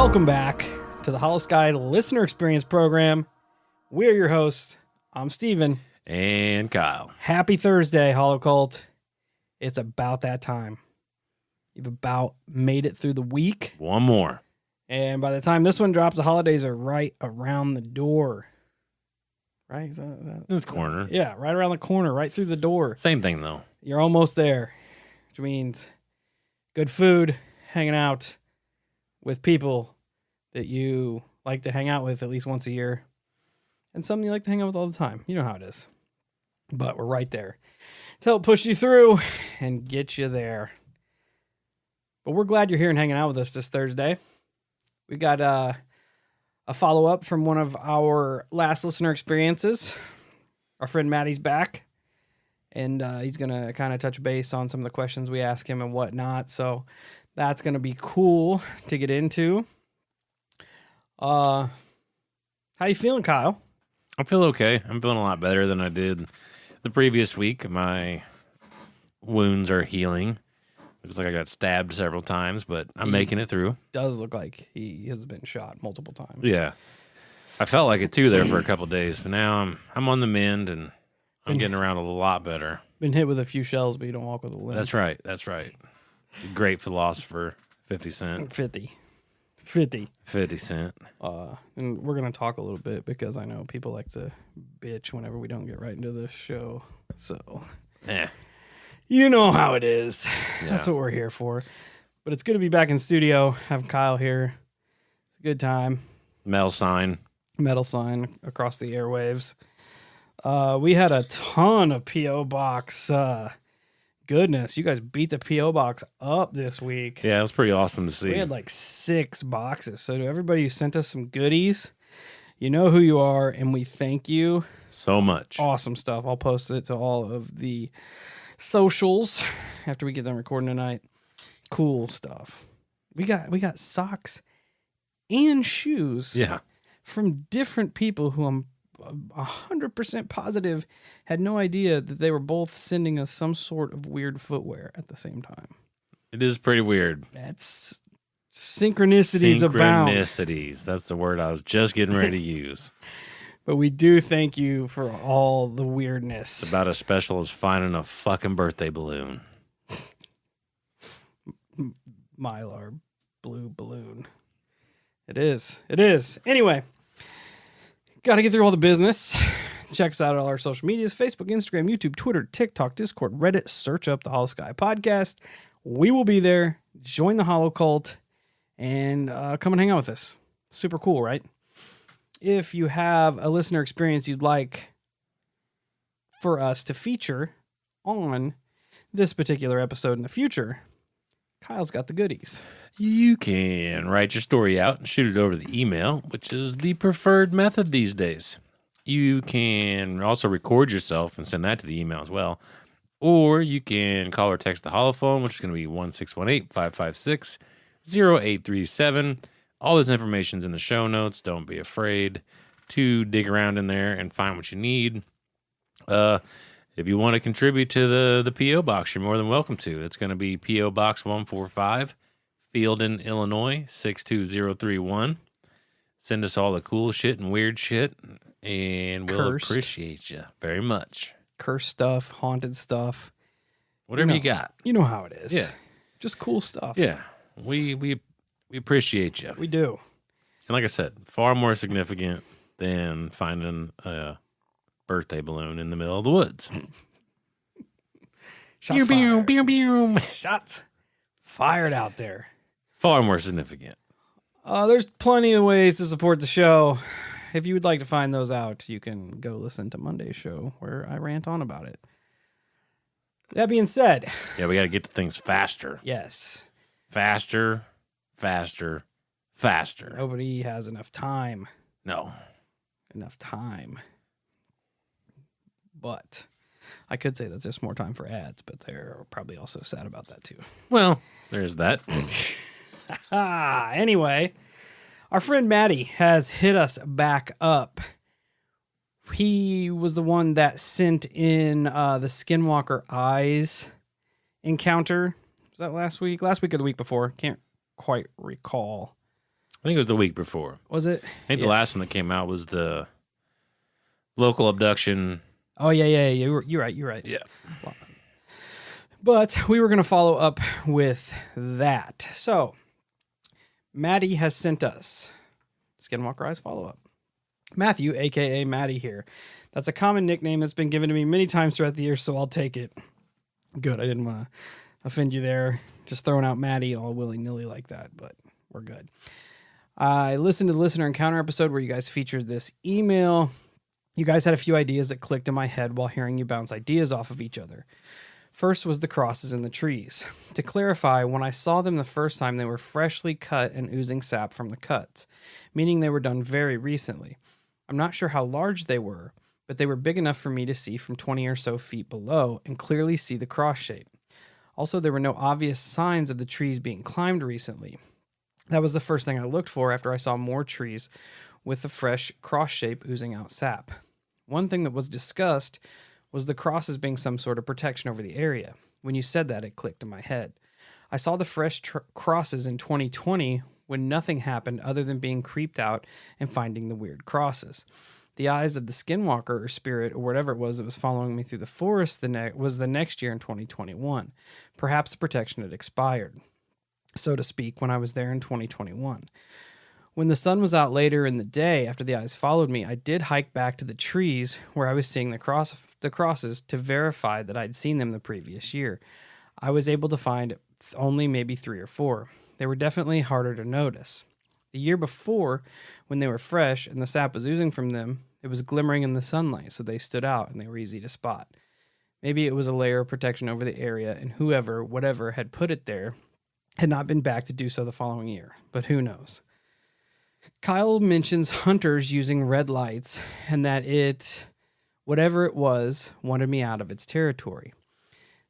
Welcome back to the Holosky Listener Experience Program. We're your hosts. I'm Steven. And Kyle. Happy Thursday, Holocult. It's about that time. You've about made it through the week. One more. And by the time this one drops, the holidays are right around the door. Right? This corner. Yeah, right around the corner, right through the door. Same thing, though. You're almost there, which means good food, hanging out with people that you like to hang out with at least once a year, and something you like to hang out with all the time. You know how it is. But we're right there to help push you through and get you there. But we're glad you're here and hanging out with us this Thursday. We got a follow-up from one of our last listener experiences. Our friend Maddie's back, and he's going to kind of touch base on some of the questions we ask him and whatnot. So that's going to be cool to get into. How you feeling, Kyle? I feel okay. I'm feeling a lot better than I did the previous week. My wounds are healing. Looks like I got stabbed several times, but I'm making it through. Does look like he has been shot multiple times. Yeah. I felt like it too there for a couple of days, but now I'm on the mend and I'm getting around a lot better. Been hit with a few shells, but you don't walk with a limp. That's right. That's right. Great philosopher, 50 Cent. 50 Cent. And we're going to talk a little bit because I know people like to bitch whenever we don't get right into the show. So, you know how it is. Yeah. That's what we're here for. But it's good to be back in studio, having Kyle here. It's a good time. Metal sign across the airwaves. We had a ton of P.O. Box. Goodness, you guys beat the P.O. Box up this week. Yeah, it was pretty awesome to see. We had like 6 boxes. So to everybody who sent us some goodies, you know who you are, and we thank you so much. Awesome stuff. I'll post it to all of the socials after we get done recording tonight. Cool stuff. We got socks and shoes. Yeah. From different people who I'm 100% positive had no idea that they were both sending us some sort of weird footwear at the same time. It is pretty weird. That's synchronicities abound. Synchronicities. That's the word I was just getting ready to use. But we do thank you for all the weirdness. It's about as special as finding a fucking birthday balloon. Mylar blue balloon. It is. Anyway, got to get through all the business. Check us out on all our social medias: Facebook, Instagram, YouTube, Twitter, TikTok, Discord, Reddit. Search up the Holosky Podcast. We will be there. Join the Holocult and come and hang out with us. Super cool, right? If you have a listener experience you'd like for us to feature on this particular episode in the future, Kyle's got the goodies. You can write your story out and shoot it over the email, which is the preferred method these days. You can also record yourself and send that to the email as well. Or you can call or text the holophone, which is going to be 1-618-556-0837. All this information's in the show notes. Don't be afraid to dig around in there and find what you need. If you want to contribute to the P.O. Box, you're more than welcome to. It's going to be P.O. Box 145, Fieldon, Illinois, 62031. Send us all the cool shit and weird shit, and we'll appreciate you very much. Cursed stuff, haunted stuff. Whatever you got. You know how it is. Yeah. Just cool stuff. Yeah. We appreciate you. We do. And like I said, far more significant than finding a birthday balloon in the middle of the woods. Shots fired. Shots fired out there. Far more significant. There's plenty of ways to support the show. If you would like to find those out, you can go listen to Monday's show where I rant on about it. That being said. Yeah, we got to get to things faster. Yes. Faster. Nobody has enough time. No. Enough time. But I could say that's just more time for ads, but they're probably also sad about that too. Well, there's that. Anyway, our friend Maddie has hit us back up. He was the one that sent in the Skinwalker eyes encounter. Was that last week? Last week or the week before? Can't quite recall. I think it was the week before. Was it? I think the last one that came out was the local abduction. Oh, yeah. You're right. Yeah. But we were going to follow up with that. So, Maddie has sent us Skinwalker Eyes follow-up. Matthew, a.k.a. Maddie here. That's a common nickname that's been given to me many times throughout the year, so I'll take it. Good. I didn't want to offend you there. Just throwing out Maddie all willy-nilly like that, but we're good. I listened to the Listener Encounter episode where you guys featured this email. You guys had a few ideas that clicked in my head while hearing you bounce ideas off of each other. First was the crosses in the trees. To clarify, when I saw them the first time, they were freshly cut and oozing sap from the cuts, meaning they were done very recently. I'm not sure how large they were, but they were big enough for me to see from 20 or so feet below and clearly see the cross shape. Also, there were no obvious signs of the trees being climbed recently. That was the first thing I looked for after I saw more trees with the fresh cross shape oozing out sap. One thing that was discussed was the crosses being some sort of protection over the area. When you said that, it clicked in my head. I saw the fresh crosses in 2020 when nothing happened other than being creeped out and finding the weird crosses. The eyes of the Skinwalker or spirit or whatever it was that was following me through the forest was the next year in 2021. Perhaps the protection had expired, so to speak, when I was there in 2021. When the sun was out later in the day, after the eyes followed me, I did hike back to the trees where I was seeing the crosses to verify that I'd seen them the previous year. I was able to find only maybe 3 or 4. They were definitely harder to notice. The year before, when they were fresh and the sap was oozing from them, it was glimmering in the sunlight, so they stood out and they were easy to spot. Maybe it was a layer of protection over the area, and whatever had put it there had not been back to do so the following year, but who knows. Kyle mentions hunters using red lights and that whatever it was, wanted me out of its territory.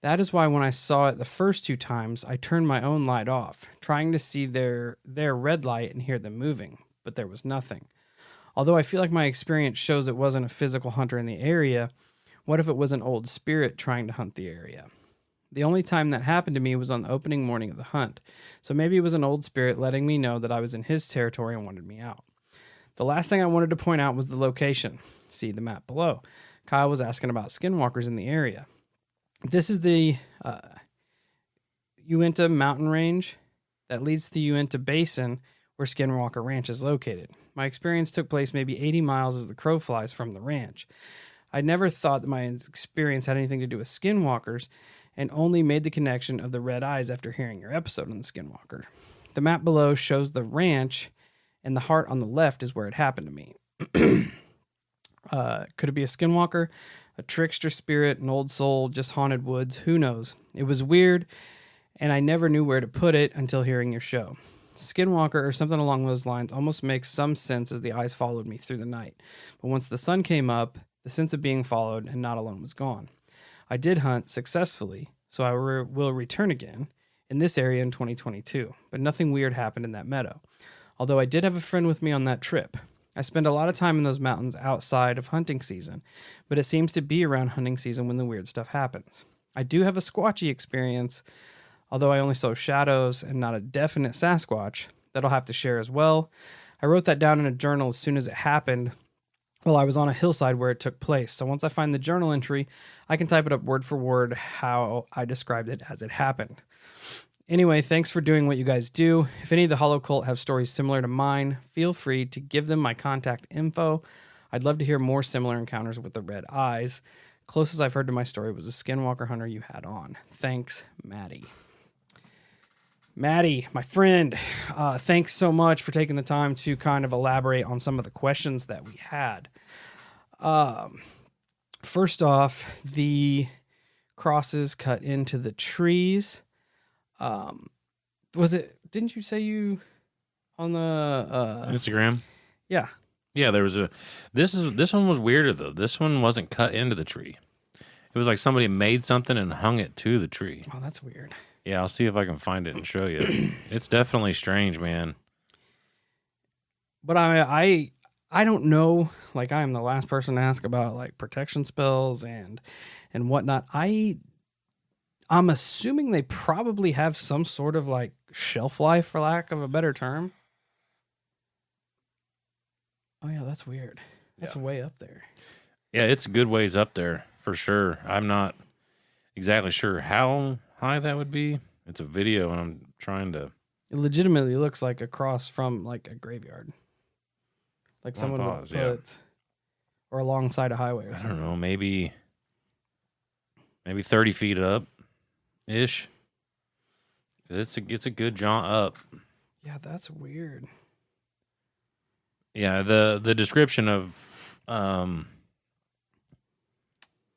That is why when I saw it the first 2 times, I turned my own light off, trying to see their red light and hear them moving, but there was nothing. Although I feel like my experience shows it wasn't a physical hunter in the area, what if it was an old spirit trying to hunt the area? The only time that happened to me was on the opening morning of the hunt, so maybe it was an old spirit letting me know that I was in his territory and wanted me out. The last thing I wanted to point out was the location. See the map below. Kyle was asking about skinwalkers in the area. This is the Uinta mountain range that leads to the Uinta Basin where Skinwalker Ranch is located. My experience took place maybe 80 miles as the crow flies from the ranch. I never thought that my experience had anything to do with skinwalkers, and only made the connection of the red eyes after hearing your episode on the Skinwalker. The map below shows the ranch, and the heart on the left is where it happened to me. Could it be a Skinwalker, a trickster spirit, an old soul, just haunted woods? Who knows? It was weird, and I never knew where to put it until hearing your show. Skinwalker or something along those lines almost makes some sense as the eyes followed me through the night. But once the sun came up, the sense of being followed and not alone was gone. I did hunt successfully, so I will return again in this area in 2022, but nothing weird happened in that meadow. Although I did have a friend with me on that trip. I spend a lot of time in those mountains outside of hunting season, but it seems to be around hunting season when the weird stuff happens. I do have a Squatchy experience, although I only saw shadows and not a definite Sasquatch that I'll have to share as well. I wrote that down in a journal as soon as it happened. Well, I was on a hillside where it took place, so once I find the journal entry, I can type it up word for word how I described it as it happened. Anyway, thanks for doing what you guys do. If any of the Holo Cult have stories similar to mine, feel free to give them my contact info. I'd love to hear more similar encounters with the red eyes. Closest I've heard to my story was a Skinwalker hunter you had on. Thanks, Maddie. Maddie, my friend, thanks so much for taking the time to kind of elaborate on some of the questions that we had. First off, the crosses cut into the trees. Didn't you say you on the Instagram? Yeah. Yeah, there was this one was weirder though. This one wasn't cut into the tree. It was like somebody made something and hung it to the tree. Oh, that's weird. Yeah, I'll see if I can find it and show you. It's definitely strange, man. But I don't know. Like, I am the last person to ask about like protection spells and whatnot. I'm assuming they probably have some sort of like shelf life, for lack of a better term. Oh yeah, that's weird. That's way up there. Yeah, it's a good ways up there for sure. I'm not exactly sure how high that would be. It's a video, and I'm trying to. It legitimately looks like across from like a graveyard, like someone would put, or alongside a highway. Or something. I don't know, maybe 30 feet up, ish. It's a good jaunt up. Yeah, that's weird. Yeah, the description of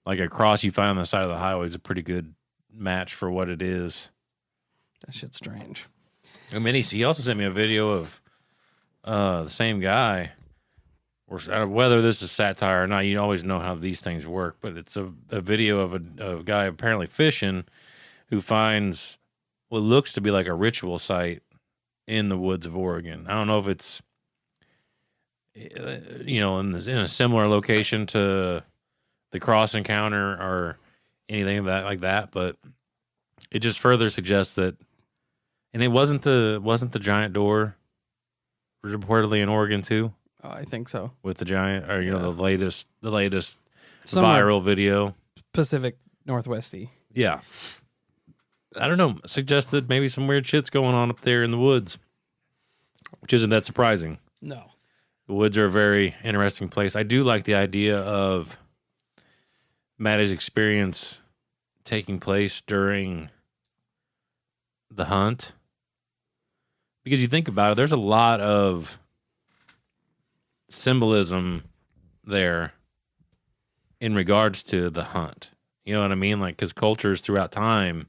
like a cross you find on the side of the highway is a pretty good match for what it is. That shit's strange. I mean, he also sent me a video of the same guy. Or whether this is satire or not, you always know how these things work. But it's a video of a guy apparently fishing who finds what looks to be like a ritual site in the woods of Oregon. I don't know if it's in a similar location to the cross encounter or anything like that, but it just further suggests that. And it wasn't the giant door reportedly in Oregon too. Oh, I think so. With the giant, or the latest Somewhere viral video, Pacific Northwesty. Yeah, I don't know. Suggested maybe some weird shit's going on up there in the woods, which isn't that surprising. No, the woods are a very interesting place. I do like the idea of Maddie's experience taking place during the hunt, because you think about it, there's a lot of symbolism there in regards to the hunt. You know what I mean? Like, because cultures throughout time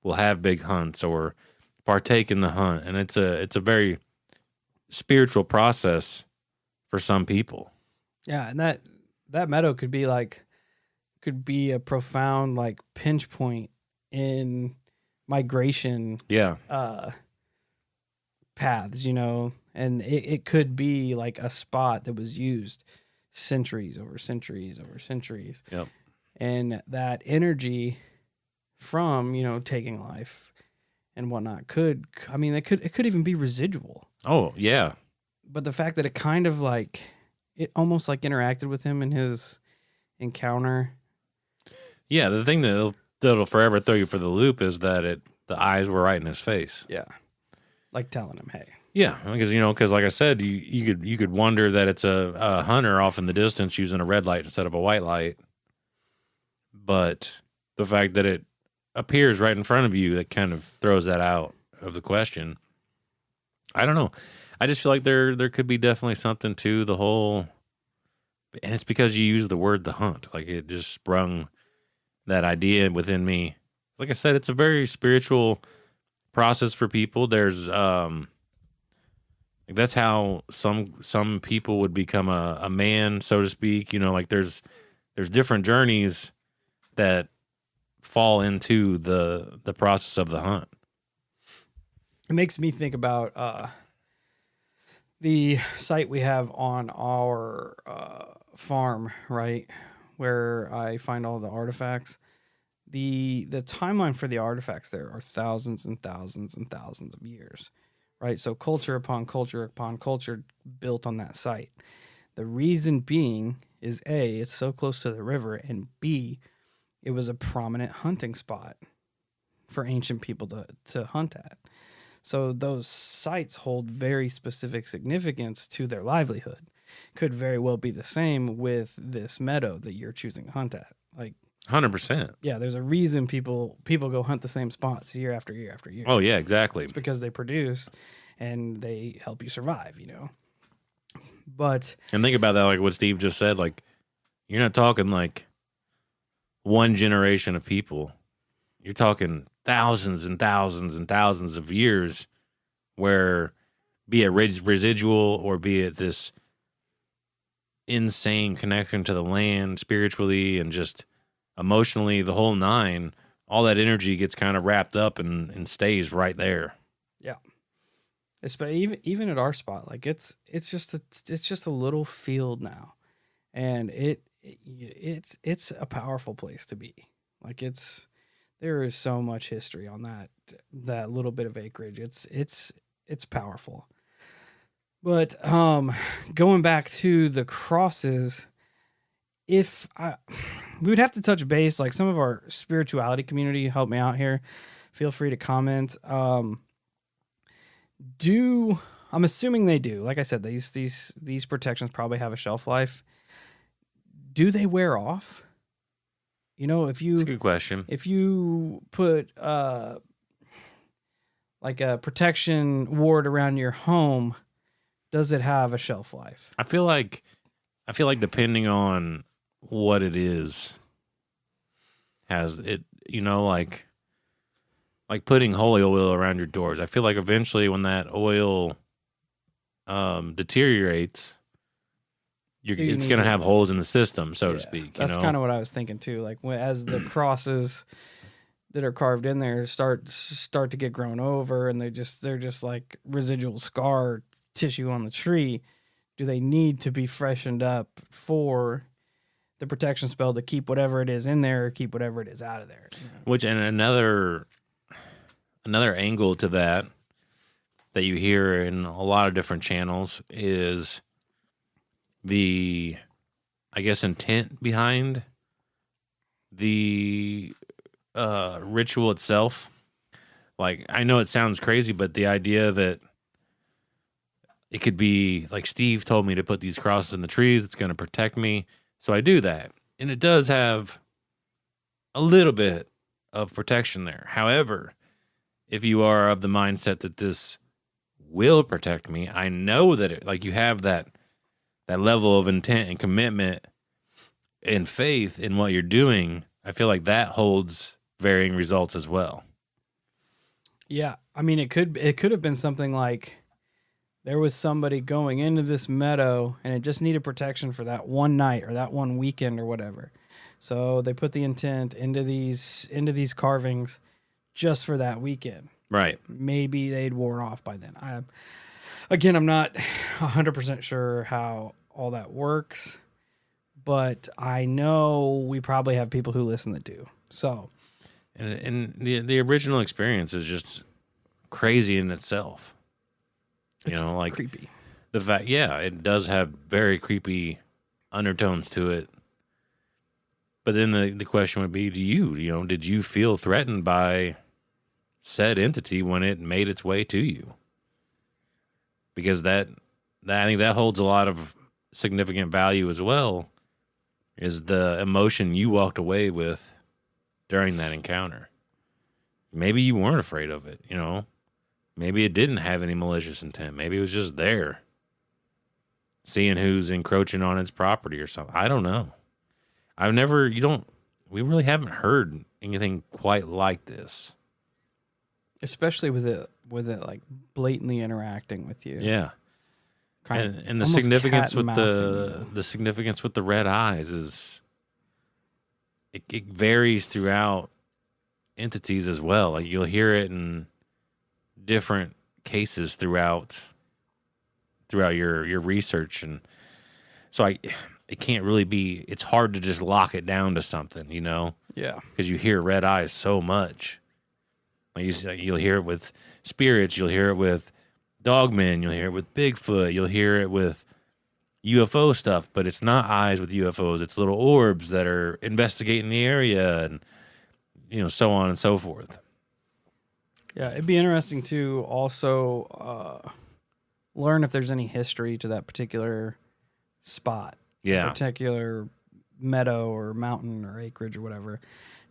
will have big hunts or partake in the hunt, and it's a very spiritual process for some people. Yeah, and that meadow could be a profound like pinch point in migration. Yeah. Paths, and it could be like a spot that was used centuries over centuries over centuries. Yep. And that energy from, taking life and whatnot it could even be residual. Oh, yeah. But the fact that it kind of it almost interacted with him in his encounter. Yeah, the thing that'll forever throw you for the loop is that the eyes were right in his face. Yeah. Like telling him, hey. Yeah, because like I said, you could wonder that it's a hunter off in the distance using a red light instead of a white light. But the fact that it appears right in front of you, that kind of throws that out of the question. I don't know. I just feel like there could be definitely something to the whole, and it's because you use the word "the hunt." Like, it just sprung that idea within me. Like I said, it's a very spiritual process for people. There's that's how some people would become a man, so to speak. There's different journeys that fall into the process of the hunt. It makes me think about the site we have on our farm, right, where I find all the artifacts. The timeline for the artifacts there are thousands and thousands and thousands of years, right? So culture upon culture upon culture built on that site. The reason being is A, it's so close to the river, and B, it was a prominent hunting spot for ancient people to hunt at. So those sites hold very specific significance to their livelihood. Could very well be the same with this meadow that you're choosing to hunt at. 100%. Yeah, there's a reason people go hunt the same spots year after year after year. Oh, yeah, exactly. It's because they produce and they help you survive, But and think about that, like what Steve just said, like, you're not talking like one generation of people. You're talking thousands and thousands and thousands of years where, be it residual or be it this insane connection to the land spiritually and just emotionally, the whole nine, all that energy gets kind of wrapped up and stays right there. Yeah. Even at our spot, it's just a little field now, and it's a powerful place to be. There is so much history on that little bit of acreage. It's powerful. But going back to the crosses, we would have to touch base, like some of our spirituality community help me out here. Feel free to comment. I'm assuming they do. Like I said, these protections probably have a shelf life. Do they wear off? That's a good question. If you put like a protection ward around your home, does it have a shelf life? I feel like depending on what it is, has it, like putting holy oil around your doors. I feel like eventually when that oil deteriorates, it's going to have holes in the system, so to speak. That's kind of what I was thinking too. Like as the crosses that are carved in there start to get grown over, and they're just like residual scar tissue on the tree. Do they need to be freshened up for the protection spell to keep whatever it is in there, or keep whatever it is out of there? Which, and another angle to that you hear in a lot of different channels is the, I guess, intent behind the ritual itself. Like, I know it sounds crazy, but the idea that it could be like, Steve told me to put these crosses in the trees, it's going to protect me, so I do that. And it does have a little bit of protection there. However, if you are of the mindset that this will protect me, I know that you have that level of intent and commitment and faith in what you're doing, I feel like that holds varying results as well. Yeah. I mean, it could have been something like there was somebody going into this meadow and it just needed protection for that one night or that one weekend or whatever. So they put the intent into these carvings just for that weekend. Right. Maybe they'd worn off by then. I'm not 100% sure how all that works, but I know we probably have people who listen that do. So, and the original experience is just crazy in itself. It's creepy. The fact, it does have very creepy undertones to it. But then the question would be, did you feel threatened by said entity when it made its way to you? Because that I think that holds a lot of significant value as well, is the emotion you walked away with during that encounter. Maybe you weren't afraid of it, Maybe it didn't have any malicious intent. Maybe it was just there, seeing who's encroaching on its property or something. I don't know. We really haven't heard anything quite like this. Especially with it like blatantly interacting with you. Yeah. And the significance with the significance with the red eyes is it varies throughout entities as well. Like, you'll hear it in different cases throughout your research, and so it can't really be. It's hard to just lock it down to something, Yeah. Because you hear red eyes so much. Like, you'll hear it with spirits. You'll hear it with dogmen. You'll hear it with Bigfoot. You'll hear it with UFO stuff, but it's not eyes with UFOs. It's little orbs that are investigating the area, and so on and so forth. Yeah, it'd be interesting to also learn if there's any history to that particular spot, particular meadow or mountain or acreage or whatever,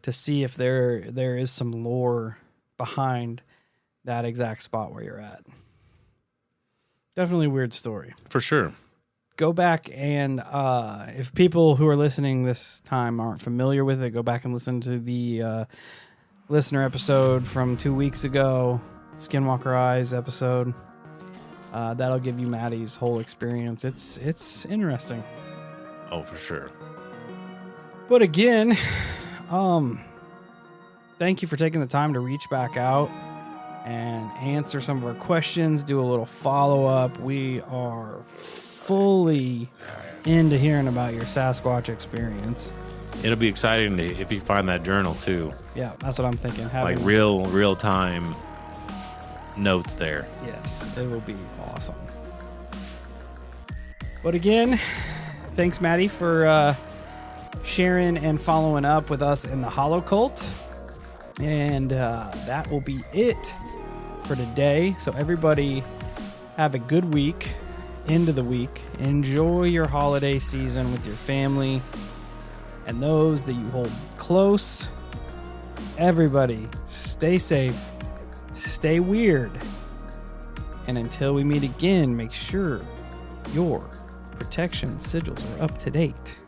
to see if there is some lore behind that exact spot where you're at. Definitely a weird story. For sure. Go back and if people who are listening this time aren't familiar with it, go back and listen to the listener episode from 2 weeks ago, Skinwalker Eyes episode. That'll give you Maddie's whole experience. It's interesting. Oh, for sure. But again, thank you for taking the time to reach back out and answer some of our questions, do a little follow-up. We are fully into hearing about your Sasquatch experience. It'll be exciting if you find that journal too. Yeah, that's what I'm thinking. Like real time notes there. Yes, it will be awesome. But again, thanks, Maddie, for sharing and following up with us in the Holo Cult. And that will be it for today. So everybody have a good week, end of the week. Enjoy your holiday season with your family and those that you hold close. Everybody, stay safe, stay weird. And until we meet again, make sure your protection sigils are up to date.